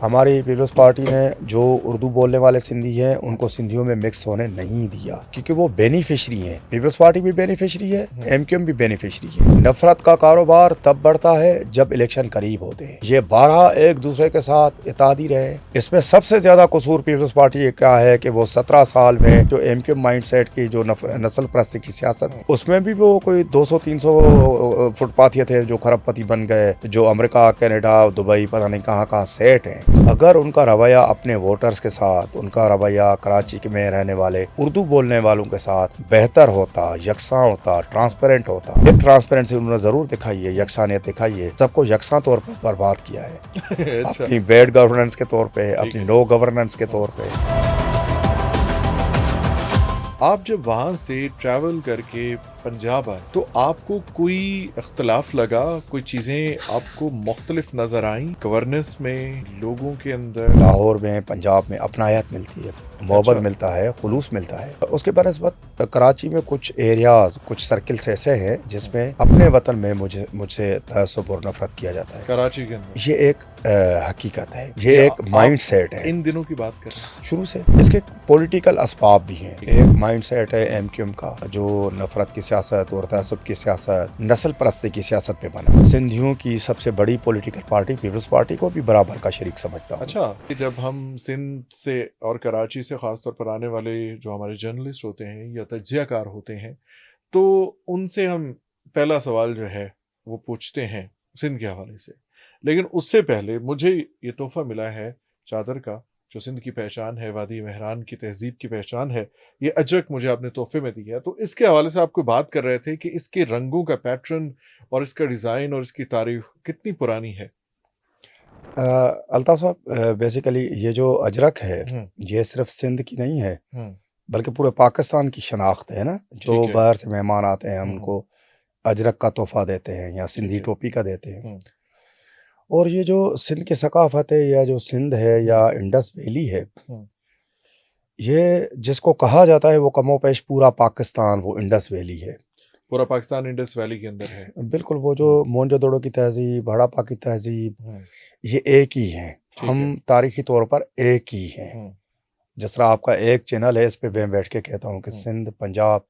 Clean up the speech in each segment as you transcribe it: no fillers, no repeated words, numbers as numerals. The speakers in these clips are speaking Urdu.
ہماری پیپلز پارٹی نے جو اردو بولنے والے سندھی ہیں ان کو سندھیوں میں مکس ہونے نہیں دیا کیونکہ وہ بینیفیشری ہیں. پیپلز پارٹی بھی بینیفیشری ہے, ایم کیو ایم بھی بینیفیشری ہے. نفرت کا کاروبار تب بڑھتا ہے جب الیکشن قریب ہوتے ہیں. یہ 12 ایک دوسرے کے ساتھ اتحادی رہے. اس میں سب سے زیادہ قصور پیپلز پارٹی کا ہے کہ وہ 17 سال میں جو ایم کیو ایم مائنڈ سیٹ کی جو نسل پرستی کی سیاست, اس میں بھی وہ کوئی 200-300 فٹ پاتھیے تھے جو کھرب پتی بن گئے, جو امریکہ, کینیڈا, دبئی, پتہ نہیں کہاں کہاں سیٹ ہیں. اگر ان کا رویہ اپنے ووٹرز کے ساتھ, ان کا رویہ کراچی میں رہنے والے اردو بولنے والوں کے ساتھ بہتر ہوتا, یکساں ہوتا, ٹرانسپیرنٹ ہوتا. ایک ٹرانسپیرنسی انہوں نے ضرور دکھائی ہے, یکسانیت دکھائی ہے, سب کو یکساں طور پر برباد کیا ہے. اپنی بیڈ گورننس کے طور پہ, اپنی نو گورننس کے طور پہ. آپ جب وہاں سے ٹریول کر کے پنجاب آئے تو آپ کو کوئی اختلاف لگا, کوئی چیزیں آپ کو مختلف نظر آئیں گورننس میں, لوگوں کے اندر؟ لاہور میں, پنجاب میں اپنائیت ملتی ہے, محبت ملتا ہے, خلوص ملتا ہے. اس کے بنسبت کراچی میں کچھ ایریاز, کچھ سرکلز ایسے ہیں جس میں اپنے وطن میں مجھ سے تعصب اور نفرت کیا جاتا ہے. کراچی کے اندر یہ ایک حقیقت ہے, یہ ایک مائنڈ سیٹ ہے. ان دنوں کی بات کر رہے ہیں شروع سے اس کے پولیٹیکل اسباب بھی ہیں. ایک مائنڈ سیٹ ہے ایم کیو ایم کا جو نفرت کی سیاست اور تعصب کی سیاست, نسل پرستی کی سیاست پہ بنا. سندھیوں کی سب سے بڑی پولیٹیکل پارٹی پیپلز پارٹی کو بھی برابر کا شریک سمجھتا ہوں. اچھا, جب ہم سندھ سے اور کراچی سے خاص طور پر آنے والے جو ہمارے جرنلسٹ ہوتے ہیں یا تجزیہ کار ہوتے ہیں, تو ان سے ہم پہلا سوال جو ہے وہ پوچھتے ہیں سندھ کے حوالے سے. لیکن اس سے پہلے مجھے یہ تحفہ ملا ہے چادر کا, جو سندھ کی پہچان ہے, وادی مہران کی تہذیب کی پہچان ہے. یہ اجرک مجھے آپ نے تحفے میں دیا ہے, تو اس کے حوالے سے آپ کو بات کر رہے تھے کہ اس کے رنگوں کا پیٹرن اور اس کا ڈیزائن اور اس کی تاریخ کتنی پرانی ہے. الطاف صاحب, بیسیکلی یہ جو اجرک ہے یہ صرف سندھ کی نہیں ہے بلکہ پورے پاکستان کی شناخت ہے نا. جو باہر سے مہمان آتے ہیں ہم ان کو اجرک کا تحفہ دیتے ہیں یا سندھی ٹوپی کا دیتے ہیں. اور یہ جو سندھ کی ثقافت ہے, یا جو سندھ ہے یا انڈس ویلی ہے, یہ جس کو کہا جاتا ہے وہ کم و بیش پورا پاکستان وہ انڈس ویلی ہے. پورا پاکستان انڈس ویلی کے اندر ہے. بالکل, وہ جو مونجو دڑو کی تہذیب, ہڑپا کی تہذیب, یہ ایک ہی ہیں. ہم تاریخی طور پر ایک ہی ہیں. جس طرح آپ کا ایک چینل ہے, اس پہ میں بیٹھ کے کہتا ہوں کہ سندھ, پنجاب,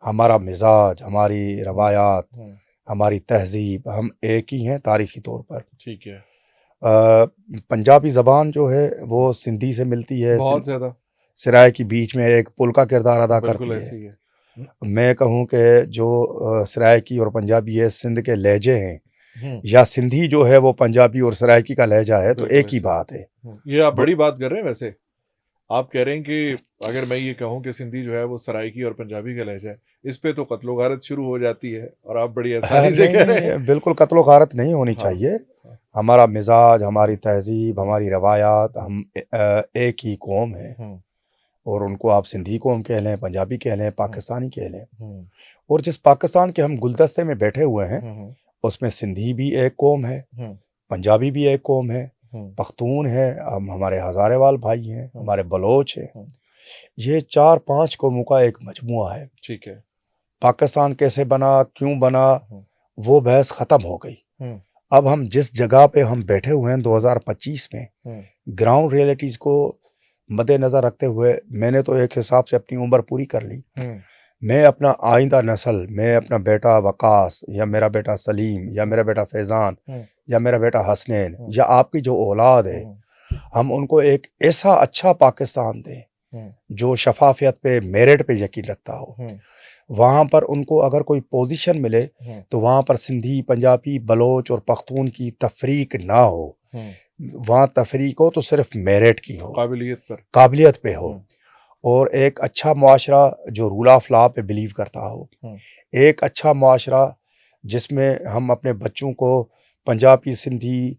ہمارا مزاج, ہماری روایات, ہماری تہذیب, ہم ایک ہی ہیں تاریخی طور پر. ٹھیک ہے. پنجابی زبان جو ہے وہ سندھی سے ملتی ہے, بہت زیادہ. سرائے کی بیچ میں ایک پل کا کردار ادا کرتی ہے. میں کہوں کہ جو سرائیکی اور پنجابی ہے سندھ کے لہجے ہیں, یا سندھی جو ہے وہ پنجابی اور سرائیکی کا لہجہ ہے, تو ایک ہی بات ہے. یہ آپ بڑی بات کر رہے ہیں. ویسے آپ کہہ رہے ہیں کہ اگر میں یہ کہوں کہ سندھی جو ہے وہ سرائیکی اور پنجابی کا لہجہ ہے, اس پہ تو قتل و غارت شروع ہو جاتی ہے, اور آپ بڑی آسانی سے کہہ رہے ہیں. بالکل قتل و غارت نہیں ہونی چاہیے. ہمارا مزاج, ہماری تہذیب, ہماری روایات, ہم ایک ہی قوم ہیں, اور ان کو آپ سندھی قوم کہہ لیں, پنجابی کہہ لیں, پاکستانی کہہ لیں. اور جس پاکستان کے ہم گلدستے میں بیٹھے ہوئے ہیں اس میں سندھی بھی ایک قوم ہے, پنجابی بھی ایک قوم ہے, پختون ہے, ہمارے ہزارے وال بھائی ہیں, ہمارے بلوچ ہیں. یہ 4-5 قوموں کا ایک مجموعہ ہے. ٹھیک ہے. پاکستان کیسے بنا, کیوں بنا, وہ بحث ختم ہو گئی. اب ہم جس جگہ پہ ہم بیٹھے ہوئے ہیں 2025 میں, گراؤنڈ ریئلٹیز کو مد نظر رکھتے ہوئے, میں نے تو ایک حساب سے اپنی عمر پوری کر لی. میں اپنا آئندہ نسل, میں اپنا بیٹا وقاص, یا میرا بیٹا سلیم, یا میرا بیٹا فیضان, یا میرا بیٹا حسنین, یا آپ کی جو اولاد ہے, ہم ان کو ایک ایسا اچھا پاکستان دیں جو شفافیت پہ, میرٹ پہ یقین رکھتا ہو. وہاں پر ان کو اگر کوئی پوزیشن ملے تو وہاں پر سندھی, پنجابی, بلوچ اور پختون کی تفریق نہ ہو. وہاں تفریق ہو تو صرف میرٹ کی ہو, قابلیت پہ ہو, اور ایک اچھا معاشرہ جو رول آف لا پہ بلیو کرتا ہو. ایک اچھا معاشرہ جس میں ہم اپنے بچوں کو پنجابی, سندھی,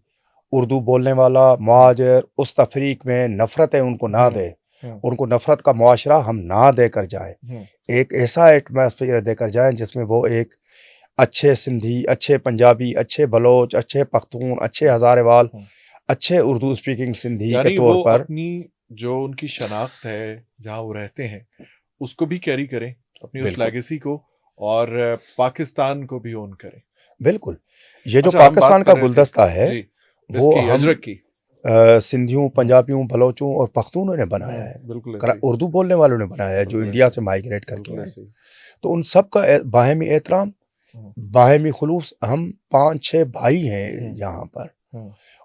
اردو بولنے والا, مہاجر, اس تفریق میں نفرتیں ان کو نہ دے, ان کو نفرت کا معاشرہ ہم نہ دے کر جائیں. ایک ایسا ایٹماسفیئر دے کر جائیں جس میں وہ ایک اچھے سندھی, اچھے پنجابی, اچھے بلوچ, اچھے پختون, اچھے ہزارے وال, اچھے اردو اسپیکنگ سندھی کے طور پر اپنی جو ان کی شناخت ہے جہاں وہ رہتے ہیں اس کو بھی کیری کریں, اپنی اس لیگیسی کو, اور پاکستان کو بھی اون کریں. بالکل. یہ جو پاکستان کا گلدستہ ہے وہ اجرک کی سندھیوں، پنجابیوں، بلوچوں اور پختونوں نے بنایا ہے، بالکل ایسے ہی، اردو بولنے والوں نے بنایا ہے، جو بالکل انڈیا ایسے سے مائگریٹ کر کے بالکل آئے. ایسے ہی. تو ان سب کا باہمی احترام، باہمی خلوص. ہم 5-6 بھائی ہیں یہاں پر،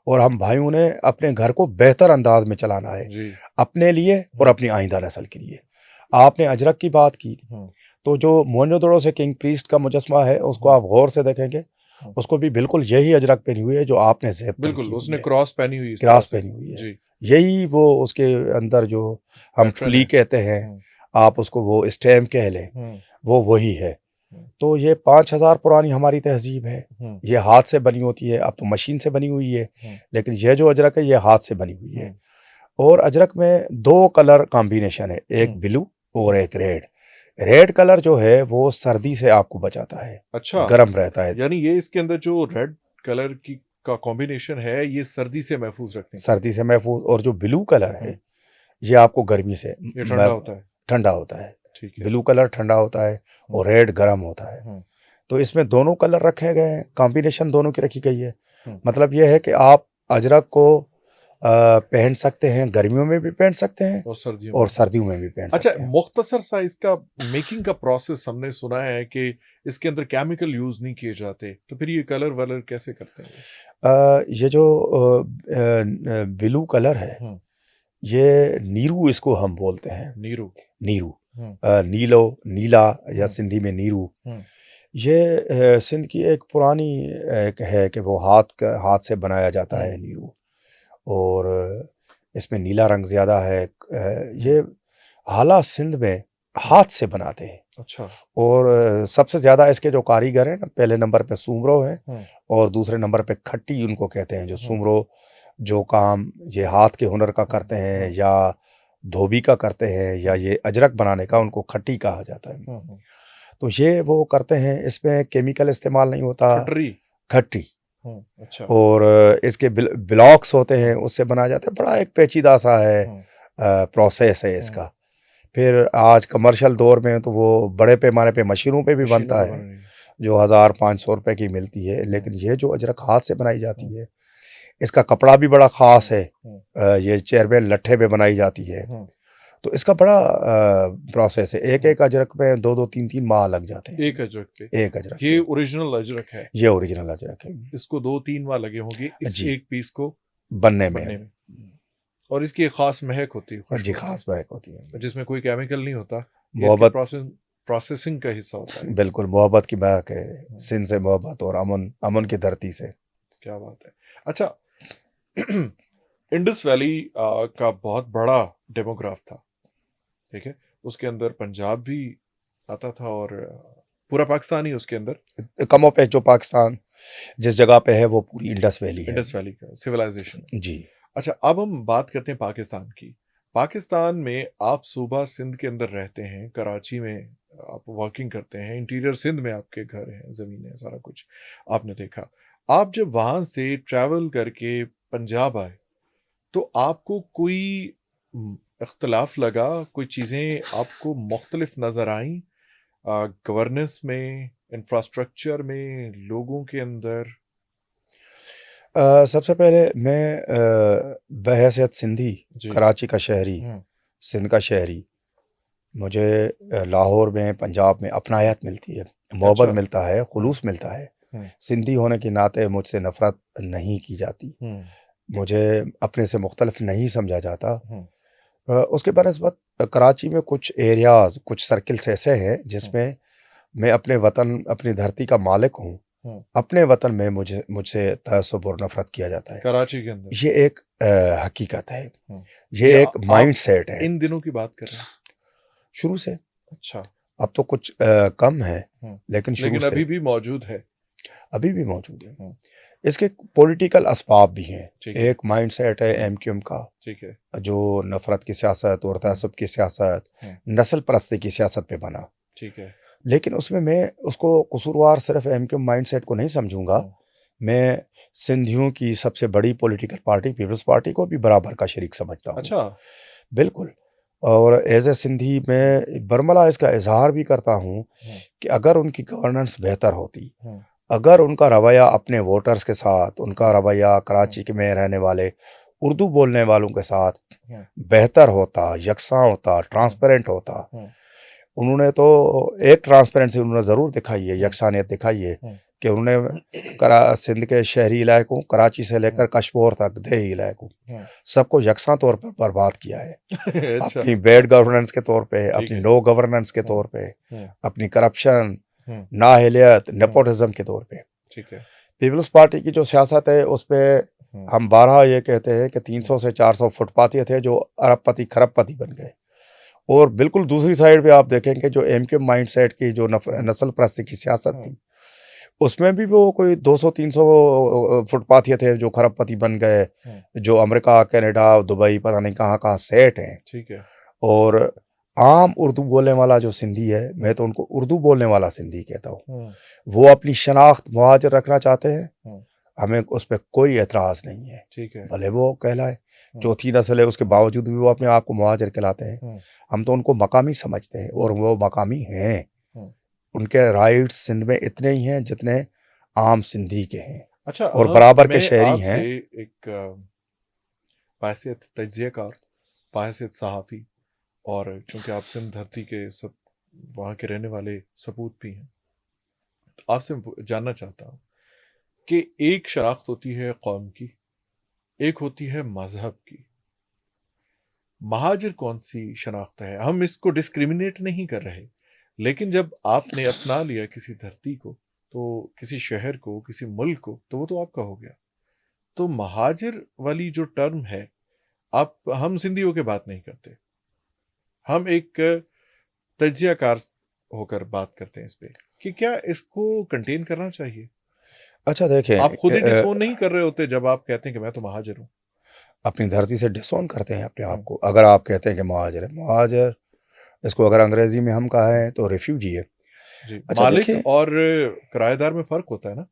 اور ہم بھائیوں نے اپنے گھر کو بہتر انداز میں چلانا ہے، جی اپنے لیے اور اپنی آئندہ نسل کے لیے. آپ نے اجرک کی بات کی، تو جو موہنجو سے کنگ پریسٹ کا مجسمہ ہے اس کو آپ غور سے دیکھیں گے، اس کو بھی بالکل یہی اجرک پہنی ہوئی ہے جو آپ نے زیب بالکل اس نے کراس پہنی ہوئی، کراس پہنی ہوئی ہے. جی یہی وہ اس کے اندر جو ہم پھلی کہتے ہیں، آپ اس کو وہ اسٹیمپ کہہ لیں، وہ وہی ہے. تو یہ 5000 پرانی ہماری تہذیب ہے. یہ ہاتھ سے بنی ہوتی ہے، اب تو مشین سے بنی ہوئی ہے، لیکن یہ جو اجرک ہے یہ ہاتھ سے بنی ہوئی ہے. اور اجرک میں 2 کلر کمبینیشن ہے، ایک بلو اور ایک ریڈ. ریڈ کلر جو ہے وہ سردی سے آپ کو بچاتا ہے، اچھا گرم رہتا ہے. یعنی یہ اس کے اندر جو ریڈ کلر کی کا کمبینیشن ہے یہ سردی سے محفوظ رکھنے سردی سے محفوظ. اور جو بلو کلر ہے یہ آپ کو گرمی سے یہ ٹھنڈا ہوتا ہے. ٹھنڈا ہوتا ہے. ٹھیک ہے. بلو کلر ٹھنڈا ہوتا ہے اور ریڈ گرم ہوتا ہے. تو اس میں دونوں کلر رکھے گئے ہیں، کمبینیشن دونوں کی رکھی گئی ہے. مطلب یہ ہے کہ آپ اجرک کو پہن سکتے ہیں، گرمیوں میں بھی پہن سکتے ہیں اور سردیوں میں بھی پہن سکتے ہیں. اچھا مختصر سا اس کا میکنگ کا پروسیس ہم نے سنا ہے کہ اس کے اندر کیمیکل یوز نہیں کیے جاتے، تو پھر یہ کلر ولر کیسے کرتے ہیں؟ یہ جو بلو کلر ہے یہ نیرو اس کو ہم بولتے ہیں. نیرو نیلو، نیلا یا سندھی میں نیرو. یہ سندھ کی ایک پرانی ایک ہے کہ وہ ہاتھ سے بنایا جاتا ہے نیرو، اور اس میں نیلا رنگ زیادہ ہے. یہ حالہ سندھ میں ہاتھ سے بناتے ہیں. اچھا. اور سب سے زیادہ اس کے جو کاریگر ہیں نا، پہلے نمبر پہ سومرو ہے اور دوسرے نمبر پہ کھٹی ان کو کہتے ہیں. جو سومرو جو کام یہ ہاتھ کے ہنر کا کرتے ہیں یا دھوبی کا کرتے ہیں یا یہ اجرک بنانے کا، ان کو کھٹی کہا جاتا ہے. تو یہ وہ کرتے ہیں، اس میں کیمیکل استعمال نہیں ہوتا، کھٹی. اچھا. اور اس کے بلاکس ہوتے ہیں، اس سے بنایا جاتا ہے. بڑا ایک پیچیدہ سا ہے پروسیس ہے اس کا. پھر آج کمرشل دور میں تو وہ بڑے پیمانے پہ مشینوں پہ بھی بنتا ہے جو 1500 روپے کی ملتی ہے. لیکن یہ جو اجرک ہاتھ سے بنائی جاتی ہے اس کا کپڑا بھی بڑا خاص ہے. یہ چیربین لٹھے پہ بنائی جاتی ہے، تو اس کا بڑا پروسیس ہے. ایک اجرک میں 2-3 ماہ لگ جاتے ہیں. ایک اجرک. یہ اوریجنل اجرک ہے. یہ اوریجنل اجرک ہے. اس کو 2-3 ماہ لگے ہوں گے اس ایک پیس کو بننے میں. اور اس کی ایک خاص مہک ہوتی ہے. جی خاص مہک ہوتی ہے جس میں کوئی کیمیکل نہیں ہوتا. محبت پروسیسنگ کا حصہ ہوتا ہے. بالکل محبت کی مہک ہے. سندھ سے محبت اور امن کی دھرتی سے. کیا بات ہے. اچھا انڈس ویلی کا بہت بڑا ڈیموگراف تھا، ٹھیک ہے. اس کے اندر پنجاب بھی آتا تھا اور پورا پاکستان ہی اس کے اندر کم و بیش. جو پاکستان جس جگہ پہ ہے وہ پوری انڈس ویلی ہے. انڈس ویلی کا سویلائزیشن. جی. اچھا اب ہم بات کرتے ہیں پاکستان کی. پاکستان میں آپ صوبہ سندھ کے اندر رہتے ہیں، کراچی میں آپ ورکنگ کرتے ہیں، انٹیریئر سندھ میں آپ کے گھر ہیں، زمین ہے، سارا کچھ آپ نے دیکھا. آپ جب وہاں سے ٹریول کر کے پنجاب آئے تو آپ کو کوئی اختلاف لگا، کوئی چیزیں آپ کو مختلف نظر آئیں گورننس میں، انفراسٹرکچر میں، لوگوں کے اندر؟ سب سے پہلے میں بحیثیت سندھی، کراچی کا شہری، سندھ کا شہری، مجھے لاہور میں، پنجاب میں اپنائیت ملتی ہے، محبت ملتا ہے، خلوص ملتا ہے. سندھی ہونے کے ناطے مجھ سے نفرت نہیں کی جاتی، مجھے اپنے سے مختلف نہیں سمجھا جاتا. اس کے بنسبت کراچی میں کچھ ایریاز، کچھ سرکلز ایسے ہیں جس میں اپنے وطن، اپنی دھرتی کا مالک ہوں. اپنے وطن میں مجھ سے تعصب اور نفرت کیا جاتا ہے. کراچی کے اندر یہ ایک حقیقت ہے، یہ ایک مائنڈ سیٹ ہے. ان دنوں کی بات کر رہے ہیں؟ شروع سے. اچھا. اب تو کچھ کم ہے لیکن ابھی بھی موجود ہے. ابھی بھی موجود ہے. اس کے پولیٹیکل اسباب بھی ہیں. ایک مائنڈ سیٹ ہے ایم کیو ایم کا، ٹھیک ہے، جو نفرت کی سیاست اور تعصب کی سیاست، نسل پرستی کی سیاست پہ بنا. ٹھیک ہے. لیکن اس میں اس کو قصوروار صرف ایم کیو ایم مائنڈ سیٹ کو نہیں سمجھوں گا. میں سندھیوں کی سب سے بڑی پولیٹیکل پارٹی پیپلز پارٹی کو بھی برابر کا شریک سمجھتا ہوں. اچھا. بالکل. اور ایز اے سندھی میں برملا اس کا اظہار بھی کرتا ہوں کہ اگر ان کی گورننس بہتر ہوتی، اگر ان کا رویہ اپنے ووٹرز کے ساتھ، ان کا رویہ کراچی کے میں رہنے والے اردو بولنے والوں کے ساتھ ہاں۔ بہتر ہوتا، یکساں ہوتا، ٹرانسپیرنٹ ہوتا. ہاں۔ انہوں نے تو ایک ٹرانسپیرنسی انہوں نے ضرور دکھائی ہے، یکسانیت دکھائی ہے کہ انہوں نے سندھ کے شہری علاقوں، کراچی سے لے کر کشمور تک دیہی علاقوں سب کو یکساں طور پر برباد کیا ہے. اپنی بیڈ گورننس کے طور پہ، اپنی نو گورننس کے طور پہ، اپنی کرپشن، نااہلیت، نیپوٹزم کے طور پہ. پیپلز پارٹی کی جو سیاست ہے اس پہ ہم بارہا یہ کہتے ہیں کہ 300 سے 400 فٹ پاتی تھے جو ارب پتی کھرب پتی بن گئے. اور بالکل دوسری سائڈ پہ آپ دیکھیں کہ جو ایم کیو مائنڈ سیٹ کی جو نسل پرستی کی سیاست تھی اس میں بھی وہ کوئی 200-300 فٹ پاتھی تھے جو کھرب پتی بن گئے، جو امریکہ، کینیڈا، دبئی، پتہ نہیں کہاں کہاں سیٹ ہیں. ٹھیک ہے. اور عام اردو بولنے والا جو سندھی ہے، میں تو ان کو اردو بولنے والا سندھی کہتا ہوں، وہ اپنی شناخت مہاجر رکھنا چاہتے ہیں. ہمیں اس پہ کوئی اعتراض نہیں ہے. ٹھیک ہے. بھلے وہ کہلائے چوتھی نسل ہے، اس کے باوجود بھی وہ اپنے آپ کو مہاجر کہلاتے ہیں. ہم تو ان کو مقامی سمجھتے ہیں اور وہ مقامی ہیں. ان کے رائٹس سندھ میں اتنے ہی ہیں جتنے عام سندھی کے ہیں. اچھا، اور برابر کے شہری ہیں. ایک بحیثیت تجزیہ کار، بحیثیت صحافی، اور چونکہ آپ سندھ دھرتی کے سب وہاں کے رہنے والے سپوت بھی ہیں، تو آپ سے جاننا چاہتا ہوں کہ ایک شناخت ہوتی ہے قوم کی، ایک ہوتی ہے مذہب کی. مہاجر کون سی شناخت ہے؟ ہم اس کو ڈسکریمنیٹ نہیں کر رہے، لیکن جب آپ نے اپنا لیا کسی دھرتی کو، تو کسی شہر کو، کسی ملک کو، تو وہ تو آپ کا ہو گیا. تو مہاجر والی جو ٹرم ہے، ہم سندھیوں کے بات نہیں کرتے، ہم ایک تجزیہ کار ہو کر بات کرتے ہیں اس پہ کہ کیا اس کو کنٹین کرنا چاہیے. اچھا دیکھیں، آپ خود ہی ڈسون نہیں کر رہے ہوتے جب آپ کہتے ہیں کہ میں تو مہاجر ہوں؟ اپنی دھرتی سے ڈسون کرتے ہیں اپنے آپ کو. اگر آپ کہتے ہیں کہ مہاجر ہے، مہاجر اس کو اگر انگریزی میں ہم کہیں تو ریفیوجی ہے. مالک اور کرایہ دار میں فرق ہوتا ہے نا.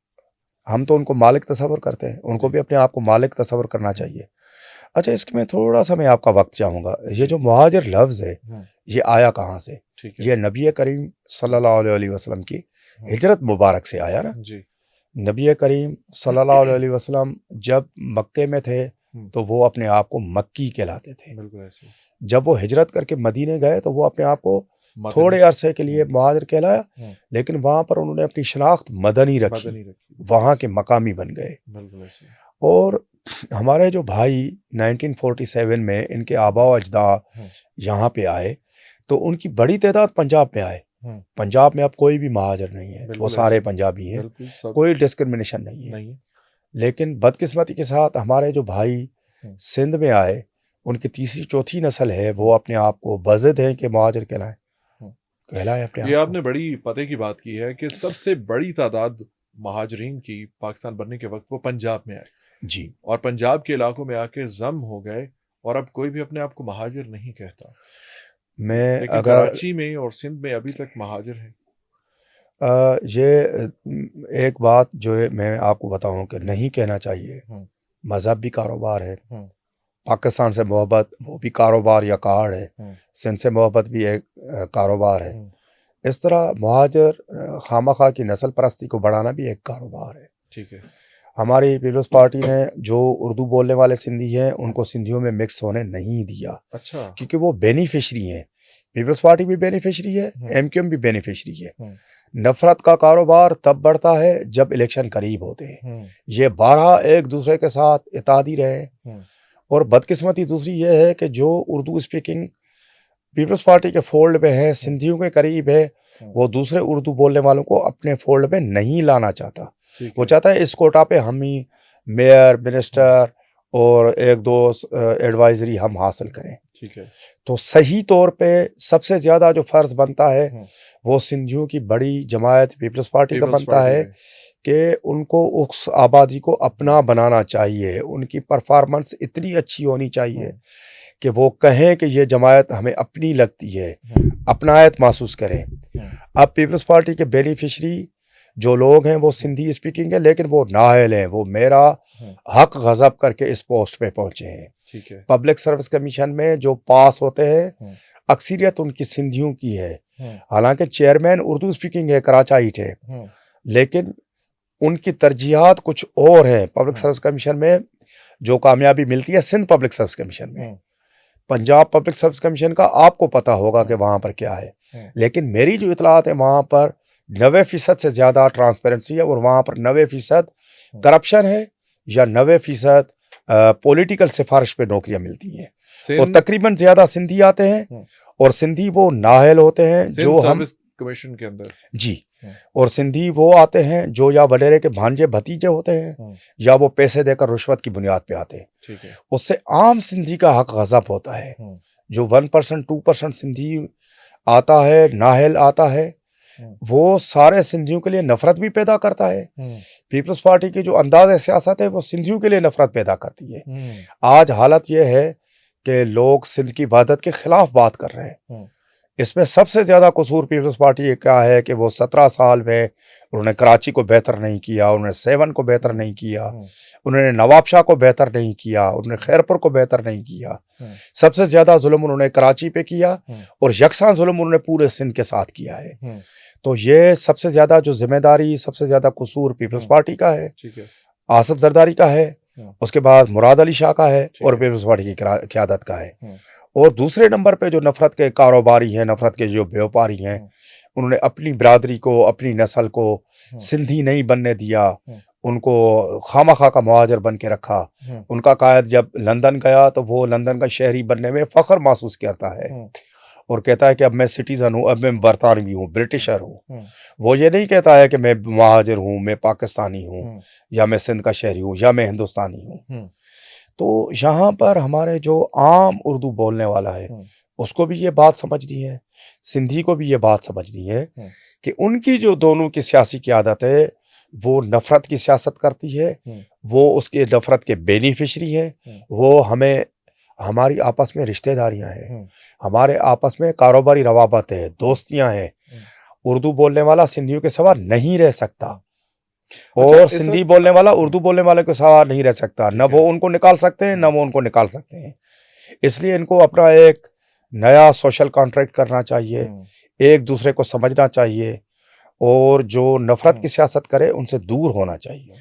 ہم تو ان کو مالک تصور کرتے ہیں، ان کو بھی اپنے آپ کو مالک تصور کرنا چاہیے. اچھا، اس میں تھوڑا سا میں آپ کا وقت چاہوں گا. یہ جو مہاجر لفظ ہے یہ آیا کہاں سے؟ یہ نبی کریم صلی اللہ علیہ وسلم کی ہجرت مبارک سے آیا نا. نبی کریم صلی اللہ علیہ وسلم جب مکے میں تھے تو وہ اپنے آپ کو مکی کہلاتے تھے. جب وہ ہجرت کر کے مدینے گئے تو وہ اپنے آپ کو تھوڑے عرصے کے لیے مہاجر کہلایا، لیکن وہاں پر انہوں نے اپنی شناخت مدنی رکھی، وہاں کے مقامی بن گئے. اور ہمارے جو بھائی 1947 میں ان کے آبا و اجداد یہاں پہ آئے تو ان کی بڑی تعداد پنجاب میں آئے. پنجاب میں اب کوئی بھی مہاجر نہیں ہے، وہ سارے پنجابی ہیں، کوئی ڈسکرمنیشن نہیں ہے. لیکن بدقسمتی کے ساتھ ہمارے جو بھائی سندھ میں آئے، ان کی تیسری چوتھی نسل ہے، وہ اپنے آپ کو بضد ہیں کہ مہاجر کہلائے اپنے. یہ آپ نے بڑی پتے کی بات کی ہے کہ سب سے بڑی تعداد مہاجرین کی پاکستان بننے کے وقت وہ پنجاب میں آئے جی، اور پنجاب کے علاقوں میں آ کے ضم ہو گئے، اور اب کوئی بھی اپنے آپ کو مہاجر نہیں کہتا. لیکن کراچی میں اور سندھ میں ابھی تک مہاجر ہیں. یہ ایک بات جو ہے میں آپ کو بتاؤں کہ نہیں کہنا چاہیے. مذہب بھی کاروبار ہے، پاکستان سے محبت وہ بھی کاروبار یا کارڈ ہے، سندھ سے محبت بھی ایک کاروبار ہے. اس طرح مہاجر خامخواہ کی نسل پرستی کو بڑھانا بھی ایک کاروبار ہے. ٹھیک ہے. ہماری پیپلز پارٹی نے جو اردو بولنے والے سندھی ہیں ان کو سندھیوں میں مکس ہونے نہیں دیا. اچھا. کیونکہ وہ بینیفیشری ہیں. پیپلز پارٹی بھی بینیفیشری ہے، ایم کیو ایم بھی بینیفیشری ہے. نفرت کا کاروبار تب بڑھتا ہے جب الیکشن قریب ہوتے ہیں. یہ بارہا ایک دوسرے کے ساتھ اتحادی رہے. اور بدقسمتی دوسری یہ ہے کہ جو اردو اسپیکنگ پیپلز پارٹی کے فولڈ میں ہے، سندھیوں کے قریب ہے، وہ دوسرے اردو بولنے والوں کو اپنے فولڈ میں نہیں لانا چاہتا. وہ چاہتا ہے اس کوٹا پہ ہم ہی میئر، منسٹر اور ایک دو ایڈوائزری ہم حاصل کریں. ٹھیک ہے. تو صحیح طور پہ سب سے زیادہ جو فرض بنتا ہے وہ سندھیوں کی بڑی جماعت پیپلز پارٹی کا بنتا ہے کہ ان کو اس آبادی کو اپنا بنانا چاہیے. ان کی پرفارمنس اتنی اچھی ہونی چاہیے کہ وہ کہیں کہ یہ جماعت ہمیں اپنی لگتی ہے، اپنائیت محسوس کریں. اب پیپلز پارٹی کے بینیفیشری جو لوگ ہیں وہ سندھی اسپیکنگ ہے، لیکن وہ نااہل ہیں، وہ میرا حق غضب کر کے اس پوسٹ پہ پہنچے ہیں. پبلک سروس کمیشن میں جو پاس ہوتے ہیں اکثریت ان کی سندھیوں کی ہے. حالانکہ چیئرمین اردو اسپیکنگ ہے، کراچائیٹ ہے، لیکن ان کی ترجیحات کچھ اور ہیں. پبلک سروس کمیشن میں جو کامیابی ملتی ہے سندھ پبلک سروس کمیشن میں، پنجاب پبلک سروس کمیشن کا آپ کو پتا ہوگا کہ وہاں پر کیا ہے، لیکن میری جو اطلاعات ہیں وہاں پر 90% سے زیادہ ٹرانسپیرنسی ہے، اور وہاں پر 90% کرپشن ہے، یا 90% پولیٹیکل سفارش پہ نوکریاں ملتی ہیں، اور تقریباً زیادہ سندھی آتے ہیں، اور سندھی وہ نااہل ہوتے ہیں جو ہم کمیشن کے اندر جی، اور سندھی وہ آتے ہیں جو یا وڈیرے کے بھانجے بھتیجے ہوتے ہیں، یا وہ پیسے دے کر رشوت کی بنیاد پہ آتے ہیں، اس سے عام سندھی کا حق غصب ہوتا ہے۔ جو 1% 2% سندھی آتا ہے، نااہل آتا ہے، وہ سارے سندھیوں کے لیے نفرت بھی پیدا کرتا ہے۔ پیپلز پارٹی کی جو انداز سیاست ہے وہ سندھیوں کے لیے نفرت پیدا کرتی ہے۔ آج حالت یہ ہے کہ لوگ سندھ کی وحدت کے خلاف بات کر رہے ہیں۔ اس میں سب سے زیادہ قصور پیپلز پارٹی کا ہے کہ وہ 17 سال میں انہوں نے کراچی کو بہتر نہیں کیا، انہوں نے سیون کو بہتر نہیں کیا، انہوں نے نواب شاہ کو بہتر نہیں کیا، انہوں نے خیرپور کو بہتر نہیں کیا۔ سب سے زیادہ ظلم انہوں نے کراچی پہ کیا، اور یکساں ظلم انہوں نے پورے سندھ کے ساتھ کیا ہے۔ تو یہ سب سے زیادہ جو ذمہ داری، سب سے زیادہ قصور پیپلز پارٹی کا ہے، آصف زرداری کا ہے، اس کے بعد مراد علی شاہ کا ہے، اور پیپلز پارٹی کی قیادت کا ہے۔ اور دوسرے نمبر پہ جو نفرت کے کاروباری ہیں، نفرت کے جو بیوپاری ہیں، انہوں نے اپنی برادری کو، اپنی نسل کو سندھی نہیں بننے دیا، ان کو خامخواہ کا مہاجر بن کے رکھا۔ ان کا قائد جب لندن گیا تو وہ لندن کا شہری بننے میں فخر محسوس کرتا ہے، اور کہتا ہے کہ اب میں سٹیزن ہوں، اب میں برطانوی ہوں، برٹشر ہوں۔ وہ یہ نہیں کہتا ہے کہ میں مہاجر ہوں، میں پاکستانی ہوں، یا میں سندھ کا شہری ہوں، یا میں ہندوستانی ہوں۔ تو یہاں پر ہمارے جو عام اردو بولنے والا ہے اس کو بھی یہ بات سمجھنی ہے، سندھی کو بھی یہ بات سمجھنی ہے کہ ان کی جو دونوں کی سیاسی قیادت ہے وہ نفرت کی سیاست کرتی ہے، وہ اس کے نفرت کے بینیفیشری ہیں، وہ ہماری آپس میں رشتہ داریاں ہیں، ہمارے آپس میں کاروباری روابط ہے، دوستیاں ہیں۔ اردو بولنے والا سندھیوں کے سوا نہیں رہ سکتا، اور سندھی بولنے والا اردو بولنے والے کے سوا نہیں رہ سکتا، نہ وہ ان کو نکال سکتے ہیں، نہ وہ ان کو نکال سکتے ہیں۔ اس لیے ان کو اپنا ایک نیا سوشل کانٹریکٹ کرنا چاہیے، ایک دوسرے کو سمجھنا چاہیے، اور جو نفرت کی سیاست کرے ان سے دور ہونا چاہیے۔